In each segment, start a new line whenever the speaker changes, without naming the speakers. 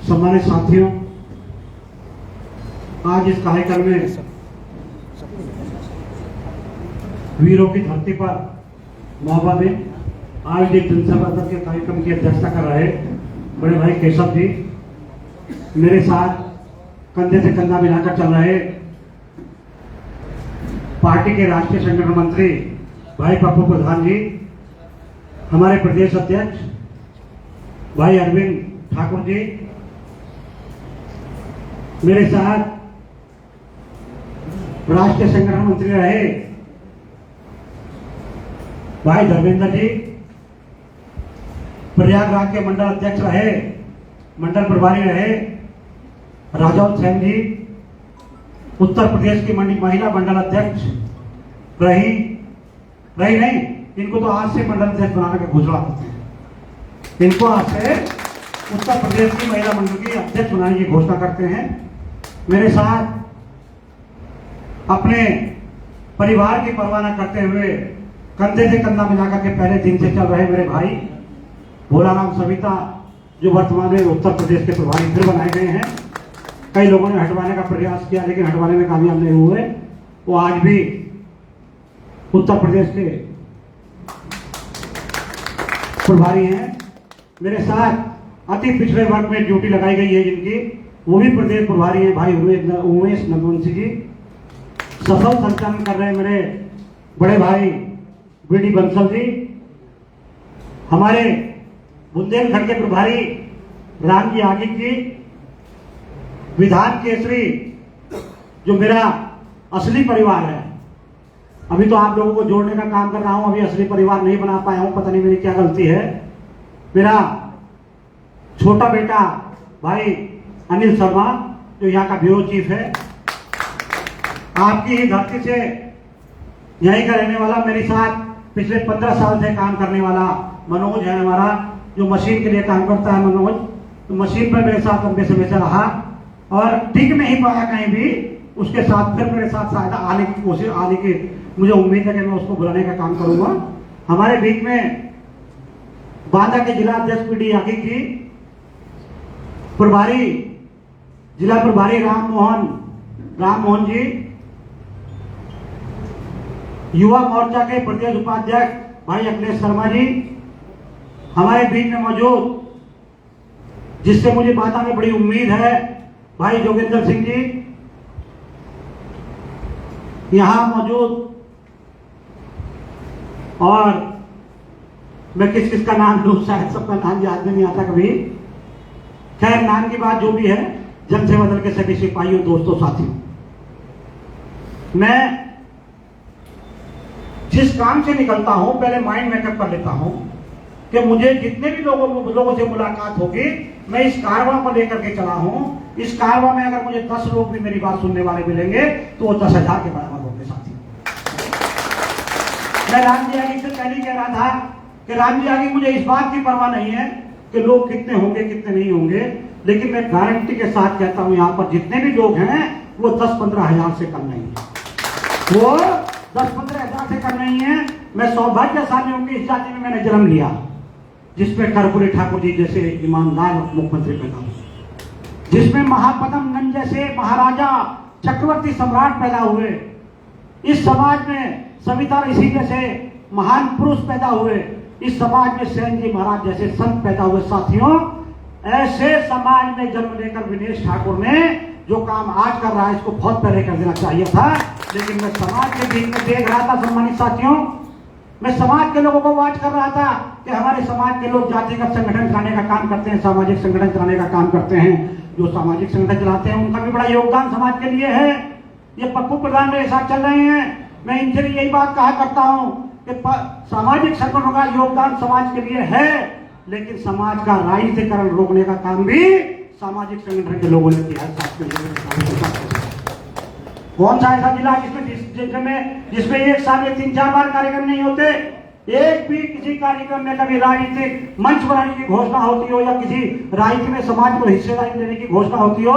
सम्मानित साथियों, आज इस कार्यक्रम में वीरों की धरती पर महोबा में आयोजित जनसभा के कार्यक्रम की अध्यक्षता कर रहे बड़े भाई केशव जी, मेरे साथ कंधे से कंधा मिलाकर चल रहे पार्टी के राष्ट्रीय संगठन मंत्री भाई पप्पू प्रधान जी, हमारे प्रदेश अध्यक्ष भाई अरविंद ठाकुर जी, मेरे साथ राष्ट्रीय संगठन मंत्री रहे भाई धर्मेंद्र जी, प्रयागराज के मंडल अध्यक्ष रहे, मंडल प्रभारी रहे राजौल सेन जी, उत्तर प्रदेश की महिला मंडल अध्यक्ष रही नहीं, इनको तो आज से मंडल अध्यक्ष बनाने का घोषणा करते हैं। इनको आज से उत्तर प्रदेश की महिला मंडल की अध्यक्ष बनाने की घोषणा करते हैं। मेरे साथ अपने परिवार की परवाह न करते हुए कंधे से कंधा मिलाकर के पहले दिन से चल रहे मेरे भाई भोलाराम सविता, जो वर्तमान में उत्तर प्रदेश के प्रभारी फिर बनाए गए हैं। कई लोगों ने हटवाने का प्रयास किया लेकिन हटवाने में कामयाब नहीं हुए। वो आज भी उत्तर प्रदेश के प्रभारी हैं। मेरे साथ अति पिछड़े वर्ग में ड्यूटी लगाई गई है जिनकी, वो भी प्रदेश प्रभारी हैं भाई उमेश नंदवंशी जी। सफल संचालन कर रहे मेरे बड़े भाई बीडी बंसल जी, हमारे बुंदेलखंड के प्रभारी रामजी आगिक जी, विधान केसरी जो मेरा असली परिवार है। अभी तो आप लोगों को जोड़ने का काम कर रहा हूं, अभी असली परिवार नहीं बना पाया हूं, पता नहीं मेरी क्या गलती है। मेरा छोटा बेटा भाई अनिल शर्मा जो यहाँ का ब्यूरो चीफ है, आपकी ही धरती से यहीं का रहने वाला, मेरे साथ पिछले 15 साल से काम करने वाला मनोज है हमारा, जो मशीन के लिए काम करता है। मनोज तो मशीन पर मेरे साथ लंबे समय से रहा और टिक नहीं पाया कहीं भी, उसके साथ फिर मेरे साथ शायद आने की मुझे उम्मीद है कि मैं उसको बुलाने का काम करूंगा। हमारे बीच में बांदा के जिला अध्यक्ष पीडी आगिक जी, जिला प्रभारी राम मोहन जी, युवा मोर्चा के प्रदेश उपाध्यक्ष भाई अखिलेश शर्मा जी हमारे बीच में मौजूद, जिससे मुझे बात में बड़ी उम्मीद है, भाई जोगेंद्र सिंह जी यहां मौजूद। और मैं किस का नाम लूं, शायद सबका नाम याद नहीं आता कभी। खैर, नाम की बात जो भी है, जन सेवा दल के सभी सिपाहियों, दोस्तों, साथियों, मैं जिस काम से निकलता हूं पहले माइंड मेकअप कर लेता हूं कि मुझे जितने भी लोगों से मुलाकात होगी, मैं इस कारवां को लेकर के चला हूं। इस कारवां में अगर मुझे 10 लोग भी मेरी बात सुनने वाले मिलेंगे तो वो 10,000 के बराबर होंगे। साथी, मैं रामजी आगिक से पहले कह रहा था कि रामजी आगिक, मुझे इस बात की परवाह नहीं है कि लोग कितने होंगे कितने नहीं होंगे, लेकिन मैं गारंटी के साथ कहता हूं यहां पर जितने भी लोग हैं वो 10-15 हजार से कम नहीं है। वो 10-15 हजार से कम नहीं है। मैं सौभाग्यशाली हूं कि इस जाति में मैंने जन्म लिया जिसमें कर्पूरी ठाकुर जी जैसे ईमानदार मुख्यमंत्री पैदा हुए, जिसमें महापदम नंद जैसे महाराजा चक्रवर्ती सम्राट पैदा हुए, इस समाज में सविता ऋषि जैसे महान पुरुष पैदा हुए, इस समाज में सेन जी महाराज जैसे संत पैदा हुए। साथियों, ऐसे समाज में जन्म लेकर विनेश ठाकुर ने जो काम आज कर रहा है, इसको बहुत पहले कर देना चाहिए था, लेकिन मैं समाज के बीच में देख रहा था। सम्मानित साथियों, मैं समाज के लोगों को वॉच कर रहा था कि हमारे समाज के लोग जातिगत संगठन चलाने का काम करते हैं, सामाजिक संगठन चलाने का काम करते हैं। जो सामाजिक संगठन चलाते हैं उनका भी बड़ा योगदान समाज के लिए है। ये पप्पू प्रधान मेरे साथ चल रहे हैं, मैं इनसे भी यही बात कहा करता हूं कि सामाजिक संगठनों का योगदान समाज के लिए है, लेकिन समाज का राजनीतिकरण रोकने का काम भी सामाजिक संगठन के लोगों ने किया है। कौन सा ऐसा जिला जिसमें एक साल में 3-4 बार कार्यक्रम नहीं होते? एक भी किसी कार्यक्रम में कभी राजनीतिक मंच बनाने की घोषणा होती हो या किसी राजनीति में समाज को हिस्सेदारी देने की घोषणा होती हो,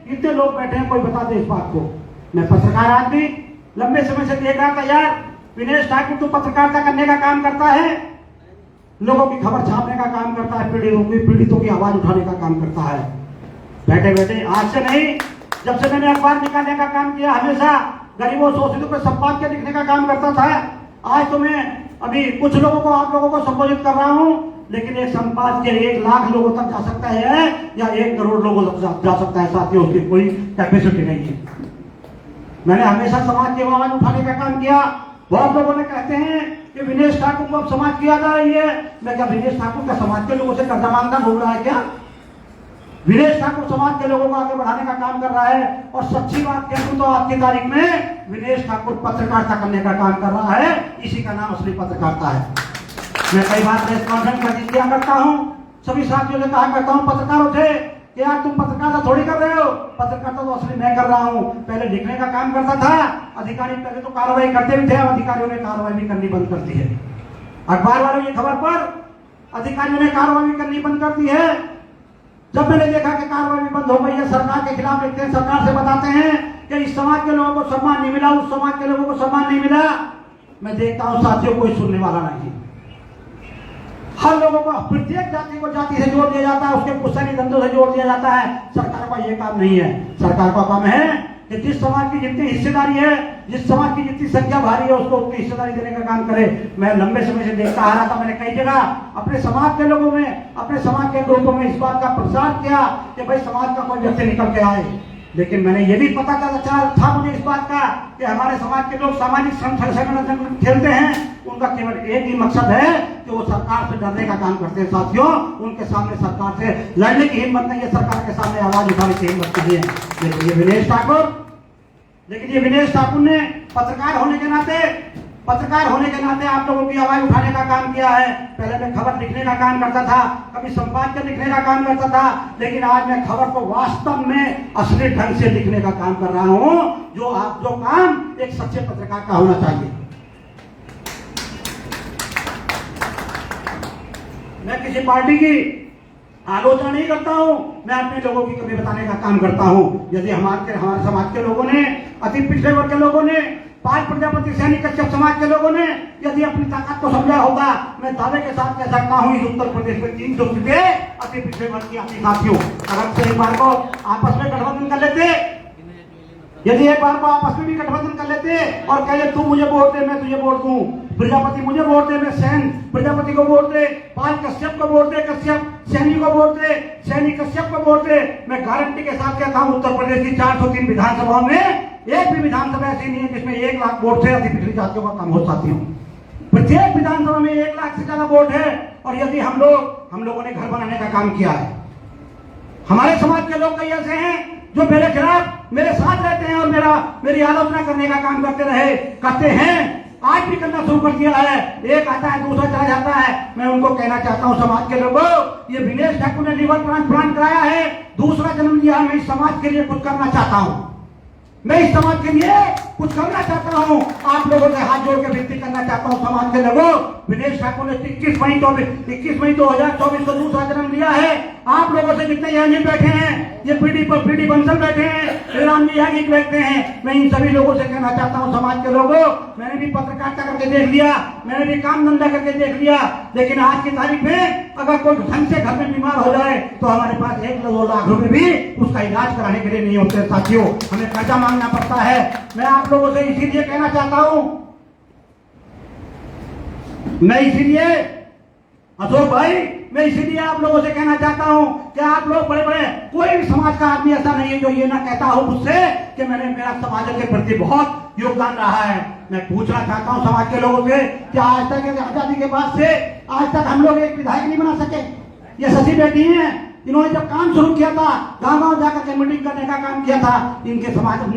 कितने लोग बैठे हैं, कोई बता दे इस बात को। मैं पत्रकार आदमी लंबे समय से देख रहा था, यार विनेश ठाकुर तो पत्रकारिता करने का काम करता है, लोगों की खबर छापने का काम करता है, पीड़ितों की आवाज उठाने का काम करता है। बैठे बैठे आज से नहीं, जब से मैंने अखबार निकालने का काम किया, हमेशा गरीबों शोषितों को संपाद के लिखने का काम करता था। आज तो मैं अभी कुछ लोगों को, आप लोगों को संबोधित कर रहा हूं, लेकिन एक संपाद के 1 लाख लोगों तक जा सकता है या 1 करोड़ लोगों तक जा सकता है साथियों, उसकी कोई कैपेसिटी नहीं है। मैंने हमेशा समाज की आवाज उठाने का काम किया। बहुत लोगों ने कहते हैं कि विनेश ठाकुर को अब समाज की याद आ रही है। मैं क्या विनेश ठाकुर का समाज के लोगों से कर्जा मांगना घूम रहा है क्या? विनेश ठाकुर समाज के लोगों को आगे बढ़ाने का काम कर रहा है। और सच्ची बात कहूं तो आज की तारीख में विनेश ठाकुर पत्रकारिता करने का काम कर रहा है। इसी का नाम असली पत्रकारिता है। मैं कई बार प्रेस कॉन्फ्रेंस कर दिया करता हूं, सभी साथियों से कहा करता हूं, पत्रकारों से कि यार तुम पत्रकारिता थोड़ी कर रहे हो, पत्रकारिता तो असली मैं कर रहा हूं। पहले लिखने का काम करता था, अधिकारी पहले तो कार्रवाई करते भी थे, अब अधिकारियों ने कार्रवाई भी करनी बंद कर दी है। अखबार वालों की खबर पर अधिकारियों ने कार्रवाई करनी बंद कर दी है। जब मैंने देखा कि कार्रवाई भी बंद हो गई है, सरकार के खिलाफ लिखते हैं, सरकार से बताते हैं कि इस समाज के लोगों को सम्मान नहीं मिला, उस समाज के लोगों को सम्मान नहीं मिला, मैं देखता हूं साथियों कोई सुनने वाला नहीं। हर लोगों को, प्रत्येक जाति को जाति से जोड़ दिया जाता है, उसके कुशली धंधों से जोड़ दिया जाता है। सरकार का यह काम नहीं है। सरकार का काम है कि जिस समाज की जितनी हिस्सेदारी है, जिस समाज की जितनी संख्या भारी है, उसको उतनी हिस्सेदारी देने का काम करे। मैं लंबे समय से देखता आ रहा था, मैंने कई जगह अपने समाज के लोगों में, अपने समाज के ग्रुपों में इस बात का प्रसार किया कि भाई समाज का कोई व्यक्ति निकल के आए। लेकिन मैंने ये भी पता था मुझे इस बात का कि हमारे समाज के लोग सामाजिक संगठन खेलते हैं, उनका केवल एक ही मकसद है कि वो सरकार से डरने का काम करते हैं। साथियों, उनके सामने सरकार से लड़ने की हिम्मत नहीं है, सरकार के सामने आवाज उठाने की हिम्मत नहीं है। लेकिन ये विनेश ठाकुर ने पत्रकार होने के नाते आप लोगों की आवाज उठाने का काम किया है। पहले मैं खबर लिखने का काम करता था, कभी संपादकीय लिखने का काम करता था, लेकिन आज मैं खबर को वास्तव में असली ढंग से लिखने का काम कर रहा हूं, जो काम एक सच्चे पत्रकार का होना चाहिए। मैं किसी पार्टी की आलोचना नहीं करता हूं, मैं अपने लोगों की कमी बताने का काम करता हूं। यदि हमारे समाज के लोगों ने, अति पिछड़े वर्ग के लोगों ने, 5 प्रजापति सैनिक कश्यप समाज के लोगों ने यदि अपनी ताकत को समझा होगा, मैं दावे के साथ कह सकता हूं इस उत्तर प्रदेश में 300 सीटें अति पिछड़े वर्ग की आती साथियों। अगर से एक बार को आपस में गठबंधन कर लेते, यदि एक बार को आपस में भी गठबंधन कर लेते और कहे तू मुझे वोट दे, मैं तुझे वोट दूं, प्रजापति मुझे वोट दे, मैं सैन प्रजापति को वोट दे, पाल कश्यप को वोट दे, कश्यप सैनी को वोट दे, सैनी कश्यप को वोट दे, मैं गारंटी के साथ कहता हूं उत्तर प्रदेश की 403 विधानसभाओं में एक भी विधानसभा ऐसी नहीं है जिसमें 1 लाख वोट से अति पिछड़ी जातियों का कम हो साथियों। प्रत्येक विधानसभा में 1 लाख से ज्यादा वोट है। और यदि हम लोगों ने घर बनाने का काम किया है, हमारे समाज के लोग कई ऐसे हैं जो मेरे खिलाफ, मेरे साथ रहते हैं और मेरी आलोचना करने का काम करते हैं, आज भी करना शुरू कर दिया है। एक आता है, दूसरा चला जाता है। मैं उनको कहना चाहता हूं, समाज के लोगों, ये विनेश ठाकुर ने लिवर ट्रांसप्लांट कराया है, दूसरा जन्म दिया है। मैं इस समाज के लिए कुछ करना चाहता हूं, मैं इस समाज के लिए कुछ करना चाहता हूं, आप लोगों से हाथ जोड़ के विनती करना चाहता हूं। समाज के लोगों, विनेश ठाकुर ने 21 मई 2024 को दूसरा जन्म लिया है। आप लोगों से जितने यहाँ बैठे हैं, ये पीडी बंसल बैठे हैं, रामजी यागिक बैठे हैं, मैं इन सभी लोगों से कहना चाहता हूं, समाज के लोगों, मैंने भी पत्रकारिता करके देख लिया, मैंने भी काम धंधा करके देख लिया, लेकिन आज की तारीख में अगर कोई ढंग से घर में बीमार हो जाए तो हमारे पास 1-2 लाख रुपए भी उसका इलाज कराने के लिए नहीं होते साथियों, हमें कर्जा मांगना पड़ता है। मैं आप लोगों से इसीलिए कहना चाहता हूं, अशोक भाई, मैं इसीलिए आप लोगों से कहना चाहता हूं कि आप लोग बड़े कोई भी समाज का आदमी ऐसा नहीं है जो ये ना कहता हो मुझसे कि मेरा समाज के प्रति बहुत योगदान रहा है। मैं पूछना चाहता हूं समाज के लोगों से कि आज तक आजादी के बाद से आज तक हम लोग एक विधायक नहीं बना सके। ये शशि बेटी हैं, इन्होंने जब काम शुरू किया था, गांव-गांव जाकर के मीटिंग करने का काम किया था, इनके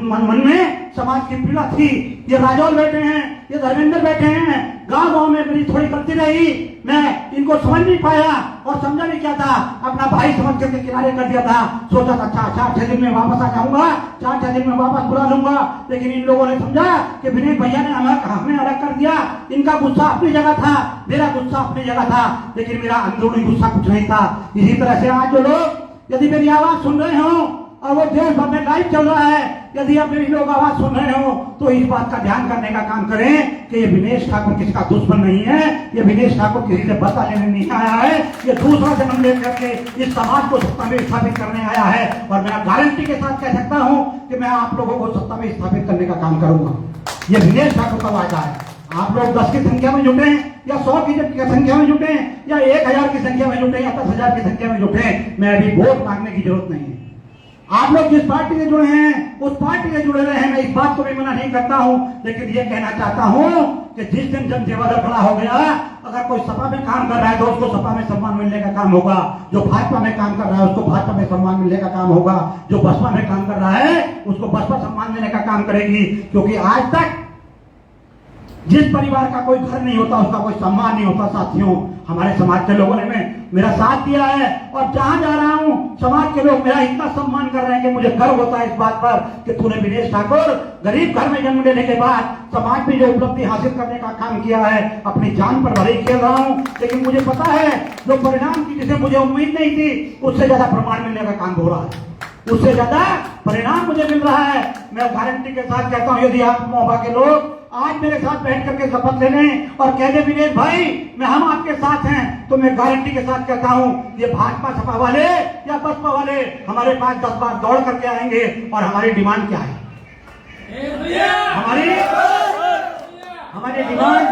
मन में समाज की पीड़ा थी। ये राजौल बैठे हैं, ये धर्मेंद्र बैठे हैं, गांव-गांव में मेरी थोड़ी गलती रही, मैं इनको समझ नहीं पाया और समझा नहीं क्या था, अपना भाई समझ करके किनारे कर दिया था। सोचा था 4-6 दिन में वापस आ जाऊंगा, 4-6 दिन में वापस बुला लूंगा, लेकिन इन लोगों ने समझा कि विनय भैया ने हमें अलग कर दिया। इनका गुस्सा अपनी जगह था, मेरा गुस्सा अपनी जगह था, लेकिन मेरा अंदरूनी गुस्सा कुछ नहीं था। इसी तरह से आज जो लोग यदि मेरी आवाज सुन रहे हो, और वो देश भर में लाइव चल रहा है। यदि आप भी लोग आवाज सुन रहे हो तो इस बात का ध्यान करने का काम करें कि ये विनेश ठाकुर किसी का दुश्मन नहीं है, ये विनेश ठाकुर किसी से बदला लेने नहीं आया है, ये दूसरा जन्म लेकर के इस समाज को सत्ता में स्थापित करने आया है। और मैं गारंटी के साथ कह सकता हूं कि मैं आप लोगों को सत्ता में स्थापित करने का काम करूंगा। ये विनेश ठाकुर का वादा है। आप लोग 10 की संख्या में जुटे या 100 की संख्या में जुटे या 1000 की संख्या में जुटे या 10,000 की संख्या में जुटे, मैं अभी वोट मांगने की जरूरत नहीं है। आप लोग जिस पार्टी से जुड़े हैं उस पार्टी से जुड़े रहे हैं, मैं इस बात को भी मना नहीं करता हूं, लेकिन ये कहना चाहता हूं कि जिस दिन जन सेवा दल खड़ा हो गया, अगर कोई सपा में काम कर रहा है तो उसको सपा में सम्मान मिलने का काम होगा, जो भाजपा में काम कर रहा है उसको भाजपा में सम्मान मिलने का काम होगा, जो बसपा में काम कर रहा है उसको बसपा सम्मान देने का काम करेगी। क्योंकि आज तक जिस परिवार का कोई घर नहीं होता उसका कोई सम्मान नहीं होता। साथियों, हमारे समाज के लोगों ने मेरा साथ दिया है और जहां जा रहा हूं समाज के लोग मेरा इतना सम्मान कर रहे हैं कि मुझे गर्व होता है इस बात पर कि तूने विनेश ठाकुर गरीब घर में जन्म लेने के बाद समाज में जो उपलब्धि हासिल करने का काम किया है, अपनी जान पर भले ही खेल रहा हूं, लेकिन मुझे पता है जो परिणाम की जिसे मुझे उम्मीद नहीं थी उससे ज्यादा प्रमाण मिलने का काम हो रहा है, उससे ज्यादा परिणाम मुझे मिल रहा है। मैं गारंटी के साथ कहता हूं, यदि आप मोहबा के लोग आज मेरे साथ बैठ करके शपथ ले लें और कह दे विनेश भाई मैं हम आपके साथ हैं, तो मैं गारंटी के साथ कहता हूं ये भाजपा सपा वाले या बसपा वाले हमारे पास 10 बार दौड़ करके आएंगे। और हमारी डिमांड क्या है? हमारी डिमांड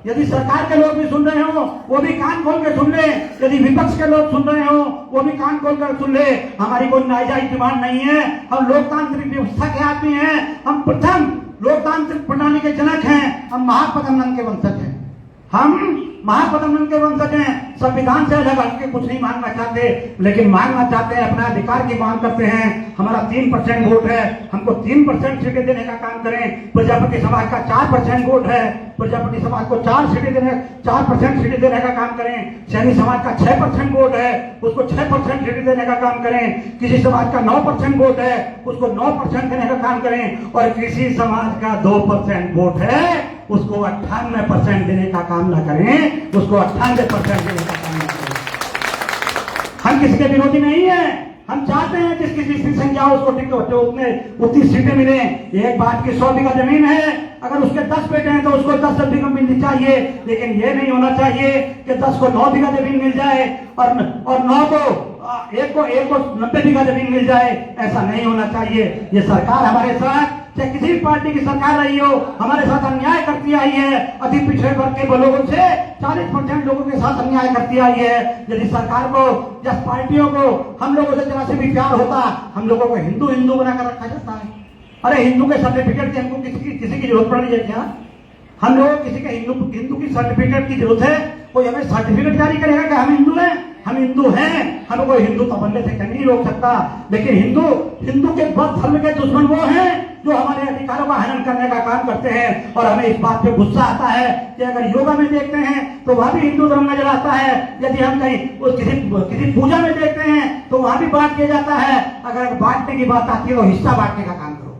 यदि सरकार के लोग भी सुन रहे हो वो भी कान खोल के सुन ले, यदि विपक्ष के लोग सुन रहे हो वो भी कान खोल कर सुन ले। हमारी कोई नाजायज डिमांड नहीं है, हम लोकतांत्रिक व्यवस्था के आदमी हैं, हम प्रथम लोकतांत्रिक प्रणाली के जनक हैं, हम महापदमन के वंशज हैं, हम महापदमन के वंशज हैं। संविधान से अलग हटके कुछ नहीं मांगना चाहते, लेकिन मांगना चाहते हैं अपना अधिकार की मांग करते हैं। हमारा 3% वोट है, हमको 3% सीटें देने का काम करें। प्रजापति समाज का 4% वोट है, प्रजापति समाज को 4% सीटें देने का काम करें। सैनी समाज का 6% वोट है, उसको 6% सीटें देने का काम करें। किसी समाज का 9% वोट है, उसको 9% देने का काम करें। और किसी समाज का 2% वोट है, उसको 98% देने का काम ना करें, उसको 98% देने का काम ना करें। हम किसी के विरोधी नहीं है, हम चाहते हैं जिस किसी की संख्या उसको उतनी सीटें मिले। एक बात की 100 बीघा जमीन है, अगर उसके 10 बेटे हैं तो उसको 10 बीघा मिलनी चाहिए, लेकिन ये नहीं होना चाहिए कि 10 को 9 बीघा जमीन मिल जाए और 9 को एक को 90 बीघा जमीन मिल जाए। ऐसा नहीं होना चाहिए। ये सरकार हमारे साथ, चाहे किसी भी पार्टी की सरकार रही हो, हमारे साथ अन्याय करती आई है। अति पिछड़े वर्ग के लोगों से 40% लोगों के साथ अन्याय करती आई है। यदि सरकार को या पार्टियों को हम लोगों से जरा से भी प्यार होता, हम लोगों को हिंदू हिंदू बनाकर रखा जाता है। अरे हिंदू के सर्टिफिकेट की हमको किसी की जरूरत पड़ रही है क्या? हम लोग किसी के हिंदू की सर्टिफिकेट की जरूरत है? कोई हमें सर्टिफिकेट जारी करेगा कि हम हिंदू हैं? हम हिंदू हैं, हमें कोई हिंदू बनने से नहीं रोक सकता। लेकिन हिंदू के धर्म के दुश्मन वो हैं जो हमारे अधिकारों का हनन करने का काम करते हैं। और हमें इस बात पे गुस्सा आता है कि अगर योगा में देखते हैं तो वहां भी हिंदू धर्म नजर आता है, यदि हम कहीं किसी पूजा में देखते हैं तो वहां भी बांट किया जाता है। अगर बांटने की बात आती है तो हिस्सा बांटने का काम करो।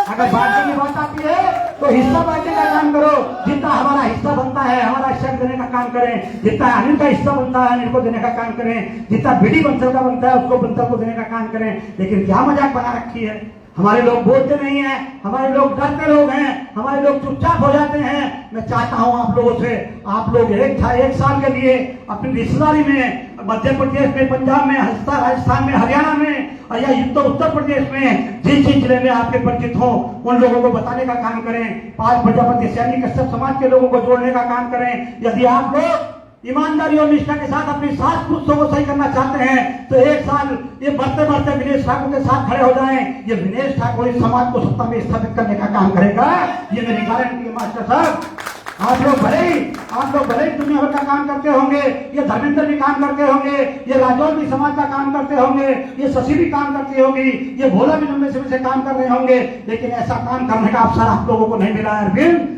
अगर बांटने की बात आती है तो हिस्सा बांटने का काम करो। जितना हमारा हिस्सा बनता है हमारा हिस्सा देने का काम करें, जितना अनिल का हिस्सा बनता है अनिल को देने का काम करें, जितना बीडी बंसल का बनता है उसको बंसल को देने का काम करें। लेकिन क्या मजाक बना रखी है, हमारे लोग बोलते नहीं है, हमारे लोग डरते लोग हैं, हमारे लोग चुपचाप हो जाते हैं। मैं चाहता हूं आप लोगों से, आप लोग एक साल के लिए अपनी रिश्तेदारी में मध्य प्रदेश में, पंजाब में, राजस्थान में, हरियाणा में या उत्तर प्रदेश में जिस जिले में आपके परिचित हो उन लोगों को बताने का काम करें। 5 प्रजापति सैनिक कश्यप समाज के लोगों को जोड़ने का काम करें। यदि आप लोग ईमानदारी और निष्ठा के साथ अपनी सास पुरुषों को सही करना चाहते हैं तो एक साल ये बढ़ते विनेश ठाकुर के साथ खड़े हो जाएं। ये विनेश ठाकुर इस समाज को सत्ता में स्थापित करने का काम करेगा, ये मेरी गारंटी है मास्टर साहब। आप लोग भले ही दुनिया भर का काम करते होंगे, ये धर्मेंद्र भी काम करते होंगे, ये राजौर भी समाज का काम करते होंगे, ये शशि भी काम करती होगी, ये भोला भी लंबे समय से काम कर रहे होंगे, लेकिन ऐसा काम करने का अवसर आप लोगों को नहीं मिला है।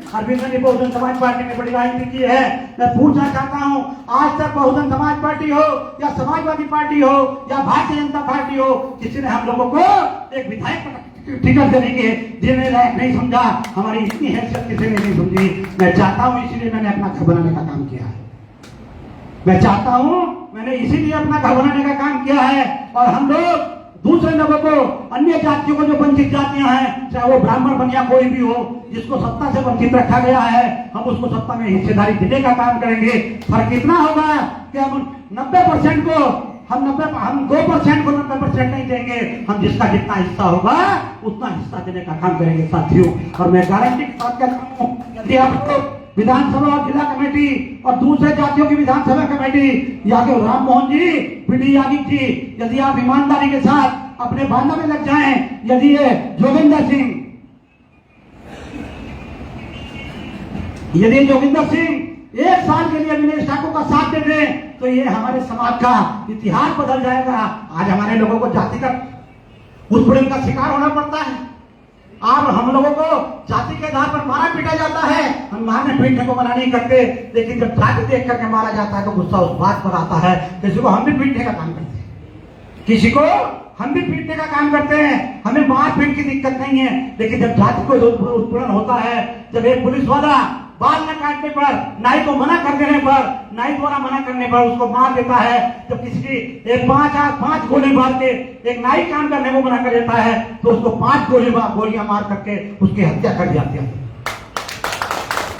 अरविंद ने बहुजन समाज पार्टी में बड़ी राजनीति की है। मैं पूछना चाहता हूँ, आज तक बहुजन समाज पार्टी हो या समाजवादी पार्टी हो या भारतीय जनता पार्टी हो, किसी ने हम लोगों को एक विधायक टिकट देने के देने लायक नहीं समझा। हमारी इतनी हैसियत किसी ने नहीं समझी। मैं चाहता हूं, इसलिए मैंने अपना घर बनाने का काम किया है। मैं चाहता हूं मैंने इसीलिए अपना घर बनाने का काम किया है। और हम लोग दूसरे लोगों को, अन्य जातियों को, जो वंचित जातियां हैं, चाहे वो ब्राह्मण बन या कोई भी हो, जिसको सत्ता से वंचित रखा गया है, हम उसको सत्ता में हिस्सेदारी देने का काम करेंगे। फर्क इतना होगा कि हम 90% को हम 2% को 90% नहीं देंगे। हम जिसका जितना हिस्सा होगा उतना हिस्सा देने का काम करेंगे साथियों। और मैं गारंटी के साथ कहता हूँ, यदि आप लोग विधानसभा और जिला कमेटी और दूसरे जातियों की विधानसभा कमेटी, यादव राम मोहन जी, पीडी यादव जी, यदि आप ईमानदारी के साथ अपने बांधा में लग जाएं, यदि ये जोगिंदर सिंह 1 साल के लिए विनेश ठाकुर का साथ दे दें, तो ये हमारे समाज का इतिहास बदल जाएगा। आज हमारे लोगों को जातिगत उत्पीड़न का शिकार होना पड़ता है। अब हम लोगों को जाति के आधार पर मारा पीटा जाता है। हम मारने पीटने को मना नहीं करते, लेकिन जब जाति देख करके मारा जाता है तो गुस्सा उस बात पर आता है। किसी को हम भी पीटने का काम करते हैं, किसी को हम भी पीटने का काम करते हैं। हमें मार पीट की दिक्कत नहीं है, लेकिन जब जाति को उत्पीड़न होता है, जब एक पुलिस वाला बाल न काटने पर, नाई को मना कर देने पर, नाई द्वारा मना करने पर उसको मार देता है, जब किसी की एक 5 गोली मार के एक नाई काम करने को मना कर देता है, तो उसको 5 गोलियां मार करके उसकी हत्या कर जाती है,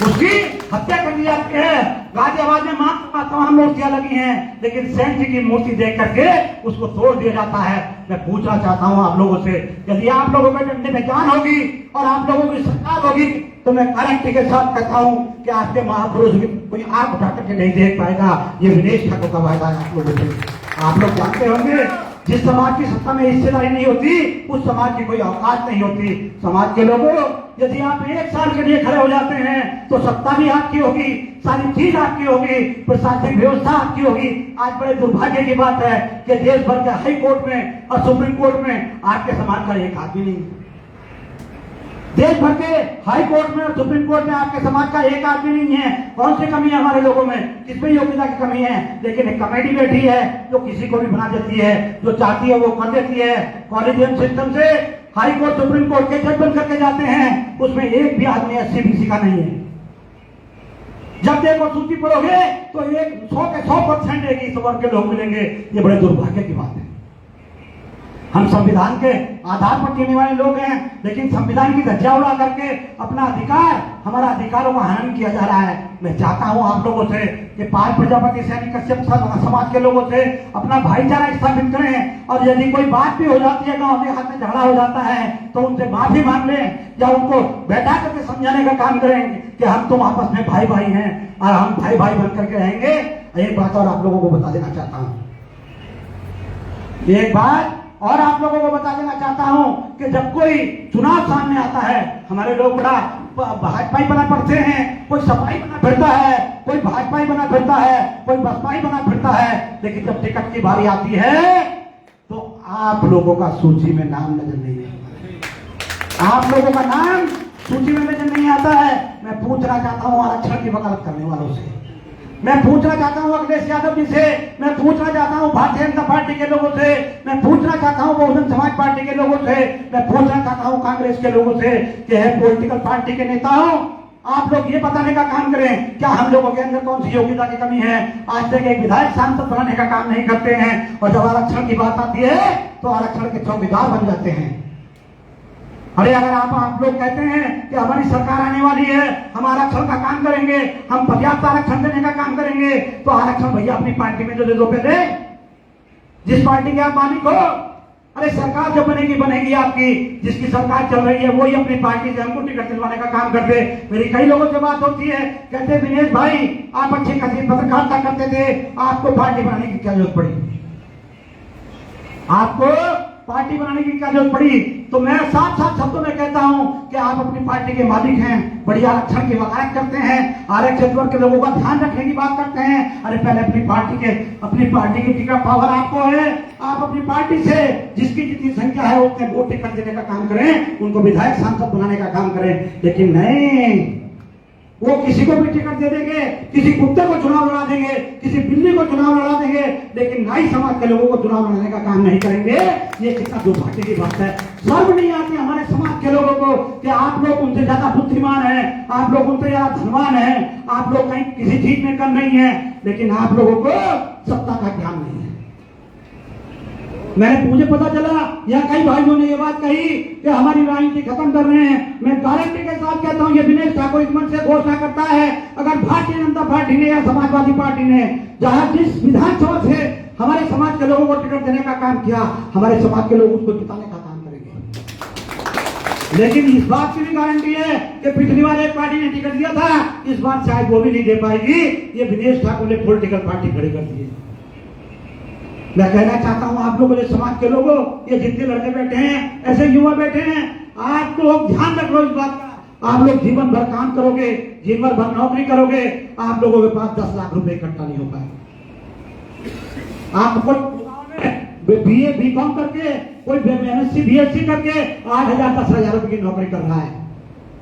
उसकी हत्या कर दी जाती है। गाजियाबाद में तमाम मूर्तियां लगी हैं, लेकिन सेन जी की मूर्ति देख करके उसको तोड़ दिया जाता है। मैं पूछना चाहता हूं आप लोगों से, यदि आप लोगों के डंडे में जान होगी और आप लोगों की सरकार होगी, तो मैं गारंटी के साथ कहता हूं कि आपके महापुरुष भी कोई आंख उठा करके नहीं देख पाएगा। ये विनेश ठाकुर का वायदा है आप लोगों से। आप लोग जानते होंगे, जिस समाज की सत्ता में हिस्सेदारी नहीं होती, उस समाज की कोई औकात नहीं होती। समाज के लोगों, यदि आप 1 साल के लिए खड़े हो जाते हैं, तो सत्ता भी आपकी होगी, सारी चीज आपकी होगी, प्रशासनिक व्यवस्था आपकी होगी। आज बड़े दुर्भाग्य की बात है कि देश भर के हाई कोर्ट में और सुप्रीम कोर्ट में आपके समाज का एक आदमी नहीं। देश भर के हाई कोर्ट में और सुप्रीम कोर्ट में आपके समाज का एक आदमी नहीं है। कौन सी कमी है हमारे लोगों में? किसमें योग्यता की कमी है? लेकिन एक कमेटी बैठी है जो किसी को भी बना देती है, जो चाहती है वो कर देती है। कॉलेजियम सिस्टम से हाई कोर्ट सुप्रीम कोर्ट के जज बन करके जाते हैं, उसमें एक भी आदमी SC/BC का नहीं है। जब देखो सूची पढ़ोगे तो 100% एक इस वर्ग के लोग मिलेंगे। ये बड़े दुर्भाग्य की बात है। हम संविधान के आधार पर जीने वाले लोग हैं, लेकिन संविधान की धज्जियां उड़ा करके अपना अधिकार, हमारा अधिकारों का हनन किया जा रहा है। मैं चाहता हूं आप लोगों से कि 5 प्रजापति सैनिक कश्यप समाज के लोगों से अपना भाईचारा स्थापित करें, और यदि कोई बात भी हो जाती है, गांव के हाथ में झगड़ा हो जाता है, तो उनसे माफी मांग लें, या उनको बैठा करके समझाने का काम करें कि हम तुम आपस में भाई भाई हैं और हम भाई भाई बन करके रहेंगे। एक बात और आप लोगों को बता देना चाहता हूं, एक बात और आप लोगों को बता देना चाहता हूं कि जब कोई चुनाव सामने आता है, हमारे लोग बड़ा भाजपाई बना पड़ते हैं। कोई सपाई बना फिरता है, कोई भाजपाई बना फिरता है, कोई बसपाई बना फिरता है, लेकिन जब टिकट की बारी आती है तो आप लोगों का सूची में नाम नजर नहीं आता। आप लोगों का नाम सूची में नजर नहीं आता है। मैं पूछना चाहता हूं आरक्षण की वकालत करने वालों से, मैं पूछना चाहता हूं अखिलेश यादव जी से, मैं पूछना चाहता हूं भारतीय जनता पार्टी के लोगों से, मैं पूछना चाहता हूं बहुजन समाज पार्टी के लोगों से, मैं पूछना चाहता हूं कांग्रेस के लोगों से कि है पॉलिटिकल पार्टी के नेताओं, आप लोग ये बताने का काम करें क्या हम लोगों के अंदर कौन सी योग्यता की कमी है। आज तक एक विधायक सांसद बनाने का काम नहीं करते हैं, और जब आरक्षण की बात आती है तो आरक्षण के चौकीदार बन जाते हैं। अरे अगर आप लोग कहते हैं कि हमारी सरकार आने वाली है, हम आरक्षण का काम करेंगे, हम पर्याप्त आरक्षण देने का काम करेंगे, तो आरक्षण भैया अपनी पार्टी में जो दे दो पहले, जिस पार्टी के आप मालिक हो। अरे सरकार जो बनेगी आपकी, जिसकी सरकार चल रही है वही अपनी पार्टी से हमको टिकट दिलवाने का काम करते। मेरी कई लोगों से बात होती है, कहते विनेश भाई आप अच्छी खासी पत्रकारिता करते थे, आपको पार्टी बनाने की क्या जरूरत पड़ी? आपको पार्टी बनाने की क्या जरूरत पड़ी? तो मैं साथ शब्दों में कहता हूं कि आप अपनी पार्टी के मालिक हैं, बड़ी आरक्षण की वकालत करते हैं, आरक्षित वर्ग के लोगों का ध्यान रखने की बात करते हैं। अरे पहले अपनी पार्टी की टिकट पावर आपको है, आप अपनी पार्टी से जिसकी जितनी संख्या है उतने वोट टिकट देने का काम करें, उनको विधायक सांसद बनाने का काम करें। लेकिन नहीं, वो किसी को भी टिकट दे देंगे, किसी कुत्ते को चुनाव लड़ा देंगे, किसी बिल्ली को चुनाव लड़ा देंगे, लेकिन नाई समाज के लोगों को चुनाव लड़ाने का काम नहीं करेंगे। ये कितना दुर्भाग्य की बात है। शर्म नहीं आती हमारे समाज के लोगों को कि आप लोग उनसे ज्यादा बुद्धिमान हैं, आप लोग उनसे ज्यादा धनवान हैं, आप लोग कहीं किसी चीज में कम नहीं है, लेकिन आप लोगों को सत्ता का ज्ञान नहीं है। मुझे पता चला या कई भाइयों ने ये बात कही कि हमारी राजनीति खत्म कर रहे हैं। मैं गारंटी के साथ कहता हूं, ये दिनेश ठाकुर इस मंच से घोषणा करता है, अगर भारतीय जनता पार्टी ने या समाजवादी पार्टी ने जहां जिस विधानसभा से हमारे समाज के लोगों को टिकट देने का काम किया, हमारे समाज के लोग उसको जिताने का काम करेंगे। लेकिन इस बात की भी गारंटी है कि पिछली बार एक पार्टी ने टिकट दिया था, इस बार शायद वो भी नहीं दे पाएगी। ये दिनेश ठाकुर ने पॉलिटिकल पार्टी खड़ी कर दी है। मैं कहना चाहता हूं आप लोगों, समाज के लोगों, ये जितने लड़के बैठे हैं, ऐसे युवा बैठे हैं, आप लोग ध्यान रख लो इस बात का। आप लोग जीवन भर काम करोगे, जीवन भर नौकरी करोगे, आप लोगों के पास 10 लाख रुपए इकट्ठा नहीं हो पाएगा। आपको बीए बीकॉम करके, कोई एमएससी बीएससी करके 8,000 10,000 रुपए की नौकरी कर रहा है,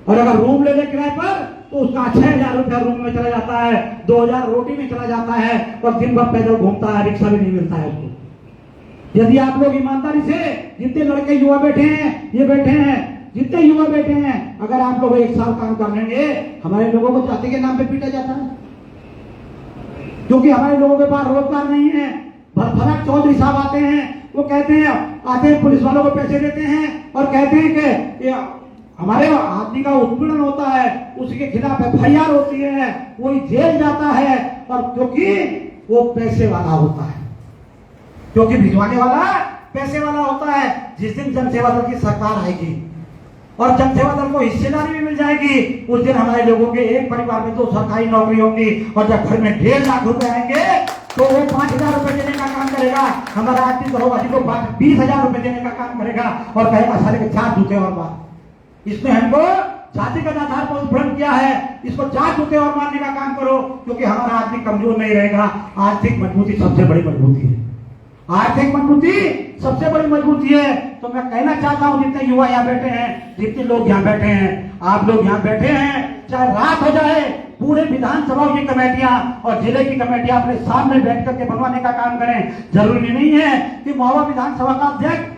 और अगर रूम ले ले किराए पर तो उसका 6,000 रुपया रूम में चला जाता है, 2,000 रोटी में चला जाता है, और दिन भर पैदल घूमता है, रिक्शा भी नहीं मिलता है उसको। यदि आप लोग ईमानदारी से, जितने लड़के युवा बैठे हैं, ये बैठे हैं, जितने युवा बैठे हैं, अगर आप लोग 1 साल काम कर लेंगे, हमारे लोगों को जाति के नाम पे पीटा जाता है, क्योंकि हमारे लोगों के पास रोजगार नहीं है। भरत चौधरी साहब आते हैं, वो कहते हैं, आते हैं पुलिस वालों को पैसे देते हैं और कहते हैं कि हमारे आदमी का उत्पीड़न होता है, उसके खिलाफ एफआईआर होती है, वो जेल जाता है, और क्योंकि वो पैसे वाला होता है, क्योंकि भिजवाने वाला पैसे वाला होता है। जिस दिन जनसेवा दल की सरकार आएगी और जनसेवा दल को हिस्सेदारी भी मिल जाएगी, उस दिन हमारे लोगों के एक परिवार में 2 सरकारी नौकरी होगी, और जब घर में 1.5 लाख रुपए आएंगे तो वो 5,000 रुपए देने का काम करेगा। हमारा आदमी दरोगाजी को 20,000 रुपए देने का काम करेगा और कहेगा सारे के 4 जूते और मार। इसने हमको जातिगत आधार पर उत्पीड़न किया है, इसको 4 जूते और मारने का काम करो, क्योंकि हमारा आदमी कमजोर नहीं रहेगा। आर्थिक मजबूती सबसे बड़ी मजबूती है, आर्थिक मजबूती सबसे बड़ी मजबूती है। तो मैं कहना चाहता हूं, जितने युवा यहाँ बैठे हैं, जितने लोग यहाँ बैठे हैं, आप लोग यहाँ बैठे हैं, चाहे रात हो जाए, पूरे विधानसभा की कमेटियां और जिले की कमेटियां अपने सामने बैठ करके बनवाने का काम करें। जरूरी नहीं है कि महुआ विधानसभा का अध्यक्ष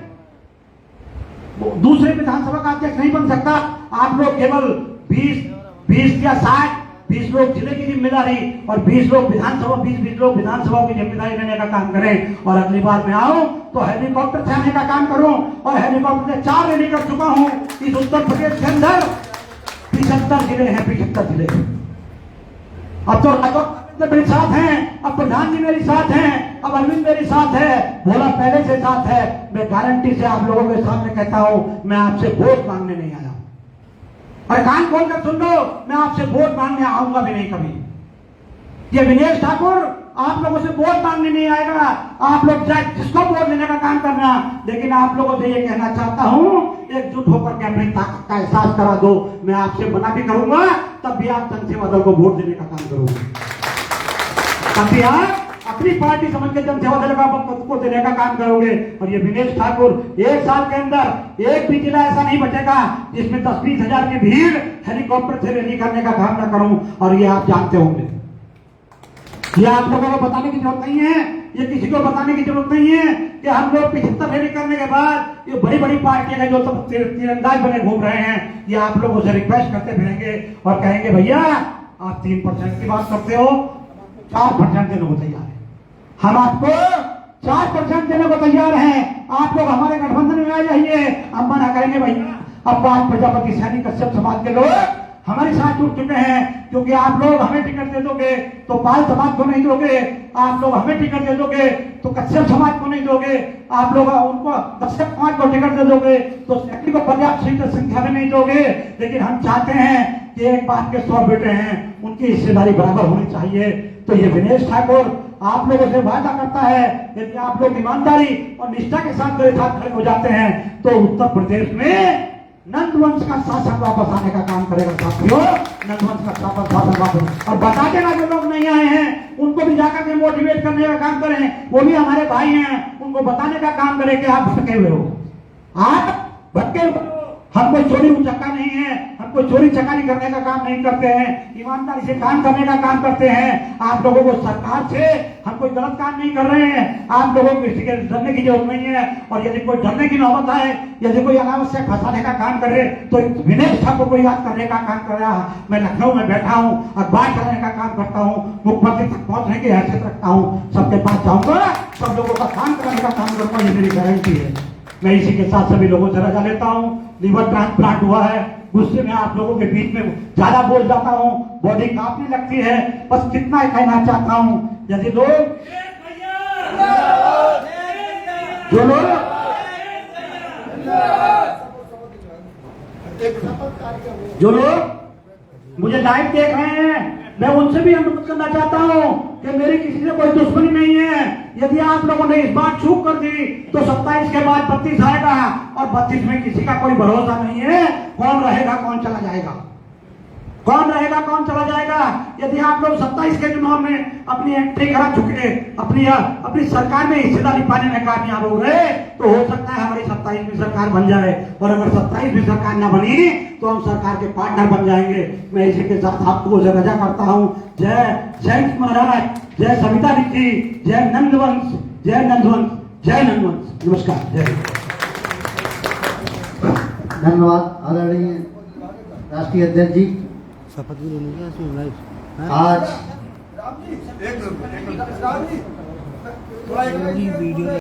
दूसरे विधानसभा का अध्यक्ष नहीं बन सकता। आप लोग केवल 20 या 60, 20 लोग जिले की जिम्मेदारी और 20 लोग विधानसभा, 20 लोग विधानसभा की जिम्मेदारी लेने का काम करें। और अगली बार मैं आऊं तो हेलीकॉप्टर से आने का काम करूं, और हेलीकॉप्टर से 4 रैली कर चुका हूं इस उत्तर प्रदेश के अंदर। 75 जिले हैं, 75 जिले। अब तो राजौर मेरे साथ हैं, अब प्रधान जी मेरे साथ हैं, अब अरविंद मेरे साथ है, भोला पहले से साथ है। मैं गारंटी से आप लोगों के सामने कहता हूं, मैं आपसे वोट मांगने नहीं आया। और कान खोलकर सुन लो, मैं आपसे वोट मांगने आऊंगा भी नहीं कभी। ये दिनेश ठाकुर आप लोगों से वोट मांगने नहीं आएगा। आप लोग चाहे जिसको वोट देने का काम करना, लेकिन आप लोगों से ये कहना चाहता हूं, एकजुट होकर के अपनी ताकत का एहसास करा दो। मैं आपसे मना भी करूंगा, तब भी आप जनसेवा दल को वोट देने का काम करोगे, तब भी आप अपनी पार्टी समझ के जनसेवा दल को देने का काम करोगे। और ये दिनेश ठाकुर 1 साल के अंदर एक भी जिला ऐसा नहीं बचेगा जिसमें 10-20 हजार की भीड़ हेलीकॉप्टर से रैली करने का काम न करूं। और ये आप जानते होंगे, ये आप लोगों को बताने की जरूरत नहीं है, ये किसी को बताने की जरूरत नहीं है कि हम लोग 75 रैली करने के बाद ये बड़ी बड़ी पार्टियां जो सब तीरंदाज बने घूम रहे हैं, ये आप लोगों से रिक्वेस्ट करते फिरेंगे और कहेंगे भैया आप 3% की बात करते हो, 4% देने को तैयार है। हम आपको 4% देने को तैयार हैं। आप लोग हमारे गठबंधन में आ जाइए, हम मना करेंगे भैया। अब बात प्रजापति सैनिक कश्यप समाज के लोग हमारे साथ जुड़ चुके हैं, क्योंकि आप लोग हमें टिकट दे दोगे तो पाल समाज को नहीं दोगे, आप लोग हमें टिकट दे दोगे तो कश्यप समाज को नहीं दोगे, आप लोग उनको कश्यप समाज को टिकट दे दोगे तो सैनिक को पर्याप्त सीट संख्या में नहीं दोगे। लेकिन हम चाहते हैं कि एक बात के 100 बेटे हैं, उनकी हिस्सेदारी बराबर होनी चाहिए। तो ये दिनेश ठाकुर आप लोगों से वादा करता है, यदि आप लोग ईमानदारी और निष्ठा के साथ मेरे साथ खड़े हो जाते हैं तो उत्तर प्रदेश में नंदवंश का शासन वापस आने का काम करेगा। साथियों, नंदवंश का शासन वापस, और बता देना जो लोग नहीं आए हैं उनको भी जाकर के मोटिवेट करने का काम करें, वो भी हमारे भाई हैं, उनको बताने का काम करें कि आप भटके हुए हो, आप भटके हुए हो, हम कोई चोरी उचक्का नहीं है, हम कोई चोरी चकारी करने का काम नहीं करते हैं, ईमानदारी से काम करने का काम करते हैं। आप लोगों को सरकार से हम कोई गलत काम नहीं कर रहे हैं, आप लोगों को किसी के डरने की जरूरत नहीं है। और यदि कोई डरने की नौबत आए, यदि कोई अनावश्यक फंसाने का काम करे तो विनेश ठाकुर को याद करने का काम कर रहा है। मैं लखनऊ में बैठा हूँ, अखबार चलाने का काम करता हूँ, मुख्यमंत्री तक पहुंचने की हैसियत रखता हूँ, सबके पास जाऊंगा, सब लोगों का काम कराने का काम करूंगा, ये मेरी गारंटी है। मैं इसी के साथ सभी लोगों से रजा लेता हूँ। लीवर ट्रांसप्लांट हुआ है, गुस्से में आप लोगों के बीच में ज्यादा बोल जाता हूँ, बॉडी कांपने लगती है, बस कितना कहना चाहता हूँ, यदि लोग जो लोग मुझे लाइव देख रहे हैं, मैं उनसे भी अनुरोध करना चाहता हूं कि मेरी किसी से कोई दुश्मनी नहीं है। यदि आप लोगों ने इस बात चूक कर दी तो 27 के बाद 32 आएगा, और 32 में किसी का कोई भरोसा नहीं है, कौन रहेगा कौन चला जाएगा, कौन रहेगा कौन चला जाएगा। यदि आप लोग 27 के चुनाव में अपनी एंट्री करा चुके, अपनी सरकार में हिस्सेदारी पाने में कामयाब हो गए, तो हो सकता है हमारी 27वीं सरकार बन जाए, और अगर 27वीं सरकार न बनी तो हम सरकार के पार्टनर बन जाएंगे। मैं इसी के साथ आपको रजा करता हूँ। जय जय महाराज, जय सविता जी, जय नंदवंश, जय नंदवंश, जय नंदवंश। नमस्कार, जय।
धन्यवाद आदरणीय राष्ट्रीय अध्यक्ष जी।
शपथ भी लेने का इसमें लाइव
आज
वीडियो